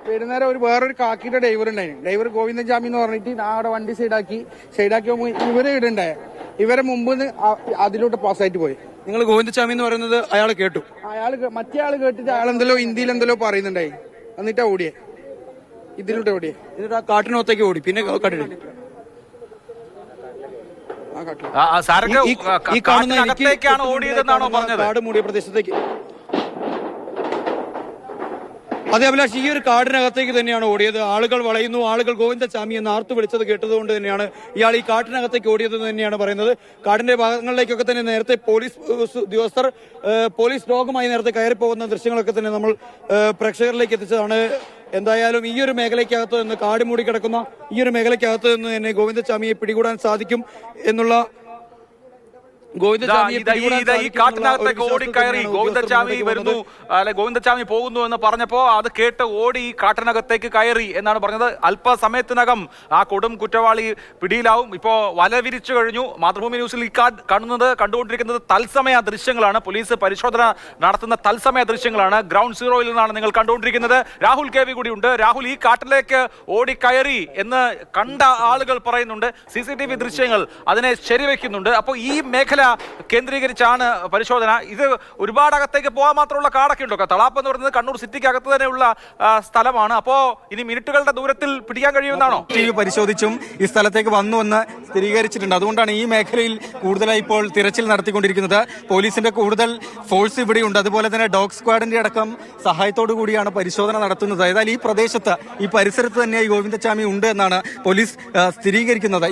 വരുന്നേരം വേറൊരു കാക്കിയുടെ ഡ്രൈവർ ഉണ്ടായിരുന്നു. ഡ്രൈവർ ഗോവിന്ദൻചാമി എന്ന് പറഞ്ഞിട്ട് അവിടെ വണ്ടി സൈഡാക്കി ഇവരെ ഇടണ്ടായ ഇവരെ മുമ്പ് അതിലോട്ട് പാസ്സായിട്ട് പോയി. നിങ്ങൾ ഗോവിന്ദസ്വാമി എന്ന് പറയുന്നത് അയാൾ കേട്ടു? മറ്റേ ആള് കേട്ടിട്ട് അയാൾ എന്തെല്ലോ ഹിന്ദിയിൽ എന്തെല്ലോ പറയുന്നുണ്ടായി. എന്നിട്ടാ ഓടിയേ, ഇതിലൂടെ ഓടിയേ. എന്നിട്ട് ആ കാട്ടിനകത്തേക്ക് ഓടി. പിന്നെ കണ്ടില്ല ഈ കാണുന്ന ഓടിയതെന്നാണോ പറഞ്ഞത്? കാട് മൂടിയ പ്രദേശത്തേക്ക്. അതെ അഭിലാഷ്, ഈ ഒരു കാടിനകത്തേക്ക് തന്നെയാണ് ഓടിയത്. ആളുകൾ വളയുന്നു, ആളുകൾ ഗോവിന്ദസ്വാമി എന്ന് ആർത്തു വിളിച്ചത് കേട്ടതുകൊണ്ട് തന്നെയാണ് ഇയാൾ ഈ കാട്ടിനകത്തേക്ക് ഓടിയത് തന്നെയാണ് പറയുന്നത്. കാടിന്റെ ഭാഗങ്ങളിലേക്കൊക്കെ തന്നെ നേരത്തെ പോലീസ് ഉദ്യോഗസ്ഥർ പോലീസ് ഡോഗുമായി നേരത്തെ കയറിപ്പോകുന്ന ദൃശ്യങ്ങളൊക്കെ തന്നെ നമ്മൾ പ്രേക്ഷകരിലേക്ക് എത്തിച്ചതാണ്. എന്തായാലും ഈ ഒരു മേഖലയ്ക്കകത്ത് നിന്ന്, കാട് മൂടി കിടക്കുന്ന ഈ ഒരു മേഖലയ്ക്കകത്ത് നിന്ന് തന്നെ ഗോവിന്ദസ്വാമിയെ പിടികൂടാൻ സാധിക്കും എന്നുള്ള ഈ കാട്ടിനകത്തേക്ക് ഓടിക്കയറി ഗോവിന്ദസ്വാമി വരുന്നു, അല്ലെ ഗോവിന്ദസ്വാമി പോകുന്നു എന്ന് പറഞ്ഞപ്പോ അത് കേട്ട് ഓടി ഈ കാട്ടിനകത്തേക്ക് കയറി എന്നാണ് പറഞ്ഞത്. അല്പസമയത്തിനകം ആ കൊടും കുറ്റവാളി പിടിയിലാവും. ഇപ്പോ വല വിരിച്ചു കഴിഞ്ഞു. മാതൃഭൂമി ന്യൂസിൽ ഈ കണ്ടുകൊണ്ടിരിക്കുന്നത് തത്സമയ ദൃശ്യങ്ങളാണ്. പോലീസ് പരിശോധന നടത്തുന്ന തത്സമയ ദൃശ്യങ്ങളാണ്. ഗ്രൗണ്ട് സീറോയിൽ നിന്നാണ് നിങ്ങൾ കണ്ടുകൊണ്ടിരിക്കുന്നത്. രാഹുൽ കെ വി കൂടി ഉണ്ട്. രാഹുൽ, ഈ കാട്ടിലേക്ക് ഓടിക്കയറി എന്ന് കണ്ട ആളുകൾ പറയുന്നുണ്ട്. CCTV ദൃശ്യങ്ങൾ അതിനെ ശരിവെക്കുന്നുണ്ട്. അപ്പോൾ ഈ മേഖല കേന്ദ്രീകരിച്ചാണ് പരിശോധന. ഇത് ഒരുപാട് അകത്തേക്ക് പോകാൻ മാത്രമുള്ള കാടൊക്കെ ഉണ്ടോ? തളാപ്പ് എന്ന് പറയുന്നത് കണ്ണൂർ സിറ്റിക്ക് അകത്ത് തന്നെയുള്ള സ്ഥലമാണ്. അപ്പോ ഇനി മിനിറ്റുകളുടെ ദൂരത്തിൽ പിടിക്കാൻ കഴിയുമെന്നാണോ? പരിശോധിച്ചും ഈ സ്ഥലത്തേക്ക് വന്നുവെന്ന് സ്ഥിരീകരിച്ചിട്ടുണ്ട്. അതുകൊണ്ടാണ് ഈ മേഖലയിൽ കൂടുതലായി ഇപ്പോൾ തിരച്ചിൽ നടത്തിക്കൊണ്ടിരിക്കുന്നത്. പോലീസിന്റെ കൂടുതൽ ഫോഴ്സ് ഇവിടെയുണ്ട്. അതുപോലെ തന്നെ ഡോഗ് സ്ക്വാഡിന്റെ അടക്കം സഹായത്തോടു കൂടിയാണ് പരിശോധന നടത്തുന്നത്. ഏതായാലും ഈ പ്രദേശത്ത്, ഈ പരിസരത്ത് തന്നെ ഈ ഗോവിന്ദസ്വാമി ഉണ്ട് എന്നാണ് പോലീസ് സ്ഥിരീകരിക്കുന്നത്.